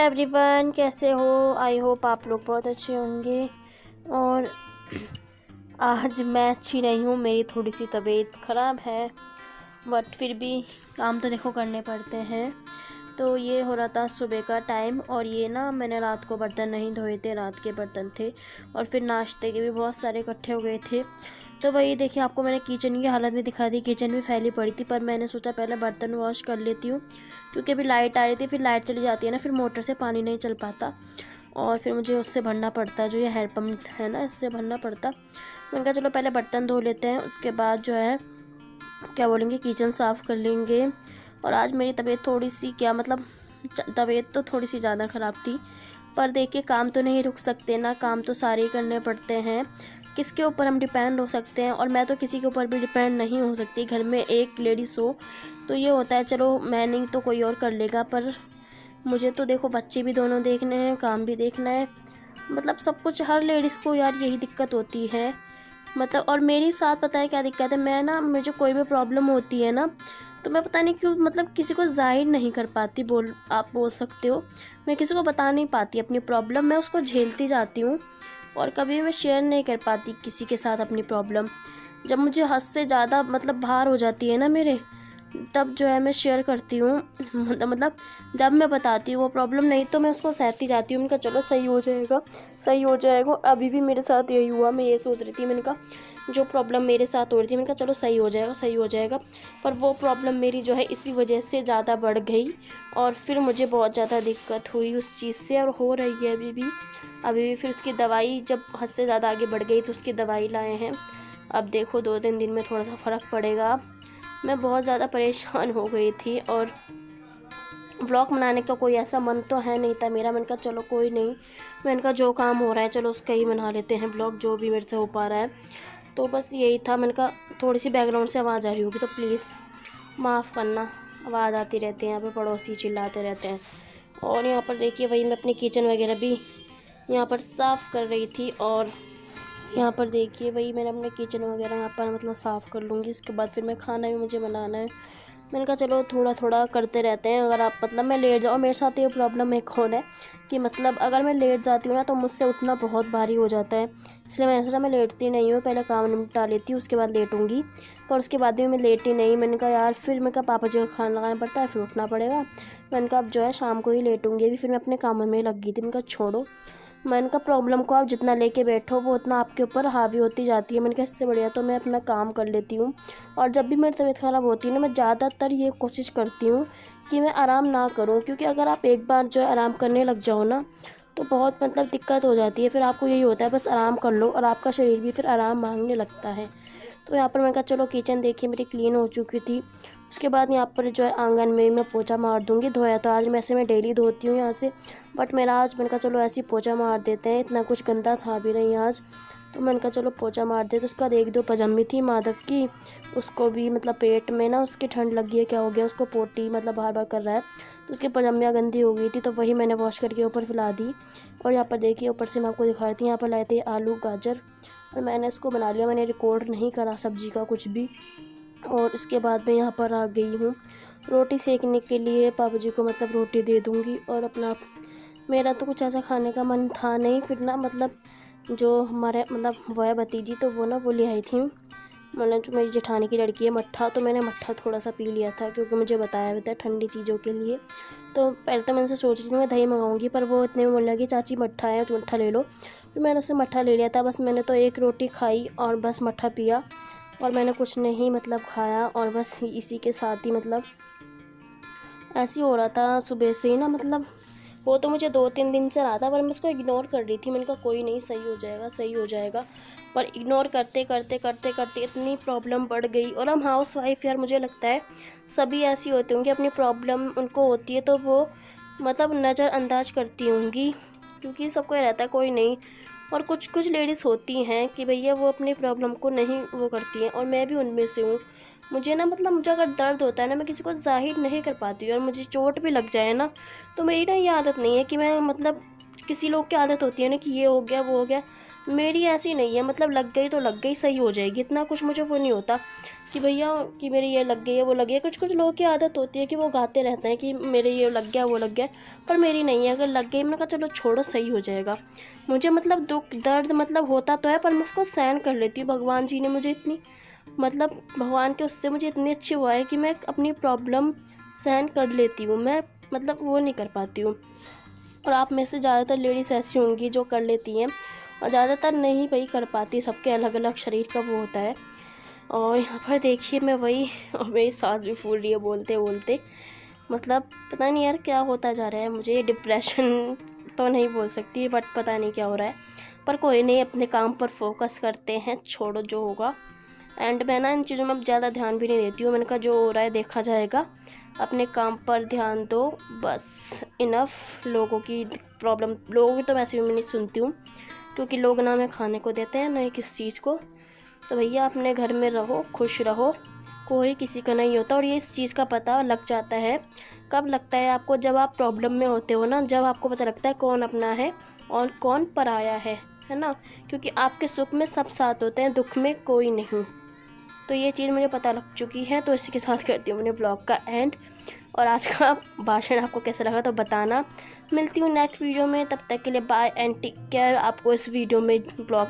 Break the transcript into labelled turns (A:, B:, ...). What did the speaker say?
A: Everyone, कैसे हो? I hope आप लोग बहुत अच्छे होंगे। और आज मैं अच्छी नहीं हूँ, मेरी थोड़ी सी तबीयत ख़राब है, बट फिर भी काम तो देखो करने पड़ते हैं। तो ये हो रहा था सुबह का टाइम, और ये ना मैंने रात को बर्तन नहीं धोए थे, रात के बर्तन थे, और फिर नाश्ते के भी बहुत सारे इकट्ठे हो गए थे। तो वही देखिए, आपको मैंने किचन की हालत भी दिखा दी। किचन भी फैली पड़ी थी, पर मैंने सोचा पहले बर्तन वॉश कर लेती हूँ, क्योंकि अभी लाइट आ रही थी, फिर लाइट चली जाती है ना, फिर मोटर से पानी नहीं चल पाता, और फिर मुझे उससे भरना पड़ता, जो ये हैंडपम्प है ना, इससे भरना पड़ता। मैंने कहा चलो पहले बर्तन धो लेते हैं, उसके बाद जो है क्या बोलेंगे, किचन साफ़ कर लेंगे। और आज मेरी तबीयत थोड़ी सी तबीयत तो थोड़ी सी ज़्यादा ख़राब थी, पर देखिए काम तो नहीं रुक सकते ना, काम तो सारे ही करने पड़ते हैं। किसके ऊपर हम डिपेंड हो सकते हैं? और मैं तो किसी के ऊपर भी डिपेंड नहीं हो सकती। घर में एक लेडीज़ हो तो ये होता है, चलो मैं नहीं तो कोई और कर लेगा, पर मुझे तो देखो बच्चे भी दोनों देखने हैं, काम भी देखना है, मतलब सब कुछ। हर लेडीज़ को यार यही दिक्कत होती है, मतलब। और मेरे साथ पता है क्या दिक्कत है, मैं ना, मुझे कोई भी प्रॉब्लम होती है ना, तो मैं पता नहीं क्यों, मतलब किसी को ज़ाहिर नहीं कर पाती। आप बोल सकते हो, मैं किसी को बता नहीं पाती अपनी प्रॉब्लम, मैं उसको झेलती जाती हूँ, और कभी मैं शेयर नहीं कर पाती किसी के साथ अपनी प्रॉब्लम। जब मुझे हद से ज़्यादा मतलब भार हो जाती है ना मेरे, तब जो है मैं शेयर करती हूँ। मतलब जब मैं बताती हूँ वो प्रॉब्लम, नहीं तो मैं उसको सहती जाती हूँ। मैंने कहा चलो सही हो जाएगा, सही हो जाएगा। अभी भी मेरे साथ यही हुआ, मैं ये सोच रही थी, मैंने कहा जो प्रॉब्लम मेरे साथ हो रही थी, मैंने कहा चलो सही हो जाएगा, सही हो जाएगा। पर वो प्रॉब्लम मेरी जो है इसी वजह से ज़्यादा बढ़ गई, और फिर मुझे बहुत ज़्यादा दिक्कत हुई उस चीज़ से, और हो रही है अभी भी। फिर उसकी दवाई जब हद से ज़्यादा आगे बढ़ गई तो उसकी दवाई लाए हैं। अब देखो 2-3 दिन में थोड़ा सा फ़र्क पड़ेगा। मैं बहुत ज़्यादा परेशान हो गई थी, और ब्लॉग बनाने का कोई ऐसा मन तो है नहीं था मेरा। मैंने कहा चलो कोई नहीं, मैंने कहा जो काम हो रहा है चलो उसका ही बना लेते हैं ब्लॉग, जो भी मेरे से हो पा रहा है। तो बस यही था। मैंने कहा थोड़ी सी बैकग्राउंड से आवाज़ आ रही होगी तो प्लीज़ माफ़ करना, आवाज़ आती रहती है, यहाँ पे पड़ोसी चिल्लाते रहते हैं। और यहाँ पर देखिए, वही मैं अपनी किचन वगैरह भी यहाँ पर साफ़ कर रही थी, और यहाँ पर देखिए वही मैंने अपने किचन वगैरह यहाँ पर मतलब साफ़ कर लूँगी। इसके बाद फिर मैं खाना भी मुझे बनाना है। मैंने कहा चलो थोड़ा थोड़ा करते रहते हैं। अगर आप मतलब मैं लेट जाऊँ, मेरे साथ ये प्रॉब्लम एक और है कि मतलब अगर मैं लेट जाती हूँ ना, तो मुझसे उठना बहुत भारी हो जाता है। इसलिए मैंने सोचा मैं लेटती नहीं हूँ, पहले काम निपटा लेती हूँ, उसके बाद लेटूँगी। पर उसके बाद भी मैं लेटी नहीं। मैंने कहा यार, फिर मैं कहा पापा जी का खाना लगाना पड़ता है, फिर उठना पड़ेगा। मैंने कहा अब जो है शाम को ही लेटूँगी। अभी फिर मैं अपने कामों में लग गई थी। मैंने कहा छोड़ो, मैंने कहा प्रॉब्लम को आप जितना लेके बैठो वो उतना आपके ऊपर हावी होती जाती है। मैंने कहा इससे बढ़िया तो मैं अपना काम कर लेती हूँ। और जब भी मेरी तबीयत ख़राब होती है ना, मैं ज़्यादातर ये कोशिश करती हूँ कि मैं आराम ना करूँ, क्योंकि अगर आप एक बार जो है आराम करने लग जाओ ना, तो बहुत मतलब दिक्कत हो जाती है। फिर आपको यही होता है बस आराम कर लो, और आपका शरीर भी फिर आराम मांगने लगता है। तो यहाँ पर मैंने कहा चलो किचन देखिए मेरी क्लीन हो चुकी थी। उसके बाद यहाँ पर जो है आंगन में मैं पोछा मार दूँगी। धोया तो आज वैसे मैं डेली धोती हूँ यहाँ से, बट मेरा आज मैंने कहा चलो ऐसे ही पोछा मार देते हैं, इतना कुछ गंदा था भी नहीं आज, तो मैंने कहा चलो पोछा मार देते। उसके बाद 1-2 पजामी थी माधव की, उसको भी मतलब पेट में ना उसकी ठंड लगी है, क्या हो गया उसको, पोटी मतलब बार बार कर रहा है, तो उसकी पजामियाँ गंदी हो गई थी, तो वही मैंने वॉश करके ऊपर फैला दी। और यहाँ पर देखिए ऊपर से मैं आपको दिखा रही थी, यहाँ पर लाए थे आलू गाजर, और मैंने इसको बना लिया। मैंने रिकॉर्ड नहीं करा सब्जी का कुछ भी। और उसके बाद मैं यहाँ पर आ गई हूँ रोटी सेकने के लिए। पापा जी को मतलब रोटी दे दूँगी, और अपना मेरा तो कुछ ऐसा खाने का मन था नहीं। फिर ना मतलब जो हमारे मतलब वो है भतीजी, तो वो ना वो ले आई थी, मतलब जो मेरी जेठानी की लड़की है, मट्ठा। तो मैंने मट्ठा थोड़ा सा पी लिया था, क्योंकि मुझे बताया हुआ था ठंडी चीज़ों के लिए। तो पहले तो मैं उनसे सोच रही थी मैं दही मंगाऊंगी, पर वो इतने में बोलने लगी चाची मट्ठा है तो मट्ठा ले लो। फिर मैंने उससे मट्ठा ले लिया था। बस मैंने तो एक रोटी खाई और बस मट्ठा पिया, और मैंने कुछ नहीं मतलब खाया, और बस इसी के साथ ही मतलब ऐसे ही हो रहा था सुबह से ही ना। मतलब वो तो मुझे 2-3 दिन से रहा था, पर मैं उसको इग्नोर कर रही थी। मैंने कहा कोई नहीं, सही हो जाएगा, सही हो जाएगा। पर इग्नोर करते करते करते करते इतनी प्रॉब्लम बढ़ गई। और हम हाउस वाइफ यार, मुझे लगता है सभी ऐसी होती होंगी, अपनी प्रॉब्लम उनको होती है तो वो मतलब नज़रअंदाज करती होंगी, क्योंकि सबको ये रहता है कोई नहीं। और कुछ कुछ लेडीज़ होती हैं कि भैया वो अपनी प्रॉब्लम को नहीं वो करती हैं, और मैं भी उनमें से हूँ। मुझे ना मतलब मुझे अगर दर्द होता है ना, मैं किसी को ज़ाहिर नहीं कर पाती हूँ, और मुझे चोट भी लग जाए ना, तो मेरी ना ये आदत नहीं है कि मैं मतलब किसी लोग की आदत होती है ना कि ये हो गया वो हो गया, मेरी ऐसी नहीं है। मतलब लग गई तो लग गई, सही हो जाएगी, इतना कुछ मुझे वो नहीं होता। कि भैया कि मेरे ये लग गई है वो लग गई है। कुछ कुछ लोगों की आदत होती है कि वो गाते रहते हैं कि मेरे ये लग गया वो लग गया, पर मेरी नहीं है। अगर लग गई मैंने कहा चलो छोड़ो सही हो जाएगा। मुझे मतलब दुख दर्द मतलब होता तो है पर मैं उसको सहन कर लेती हूँ। भगवान जी ने मुझे इतनी मतलब भगवान के उससे मुझे इतनी अच्छी हुआ है कि मैं अपनी प्रॉब्लम सहन कर लेती हूँ। मैं मतलब वो नहीं कर पाती हूँ। और आप में से ज़्यादातर लेडीज़ ऐसी होंगी जो कर लेती हैं और ज़्यादातर नहीं भाई कर पाती। सबके अलग अलग शरीर का वो होता है। और यहाँ पर देखिए मैं वही, और मेरी सांस भी फूल रही है बोलते बोलते। मतलब पता नहीं यार क्या होता जा रहा है मुझे। डिप्रेशन तो नहीं बोल सकती बट पता नहीं क्या हो रहा है। पर कोई नहीं, अपने काम पर फोकस करते हैं, छोड़ो जो होगा। एंड मैं ना इन चीज़ों में अब ज़्यादा ध्यान भी नहीं देती हूँ। मैंने कहा जो हो रहा है देखा जाएगा, अपने काम पर ध्यान दो बस, इनफ। लोगों की प्रॉब्लम, लोगों की तो वैसे भी मैं नहीं सुनती हूँ क्योंकि लोग ना हमें खाने को देते हैं ना ही किस चीज़ को। तो भैया अपने घर में रहो, खुश रहो, कोई किसी का नहीं होता। और ये इस चीज़ का पता लग जाता है, कब लगता है आपको, जब आप प्रॉब्लम में होते हो ना, जब आपको पता लगता है कौन अपना है और कौन पराया है ना। क्योंकि आपके सुख में सब साथ होते हैं, दुख में कोई नहीं। तो ये चीज़ मुझे पता लग चुकी है। तो इसी के साथ करती हूँ मैंने ब्लॉग का एंड। और आज का भाषण आपको कैसा लगा तो बताना। मिलती हूँ नेक्स्ट वीडियो में, तब तक के लिए बाय एंड टेक केयर। आपको इस वीडियो में ब्लॉग में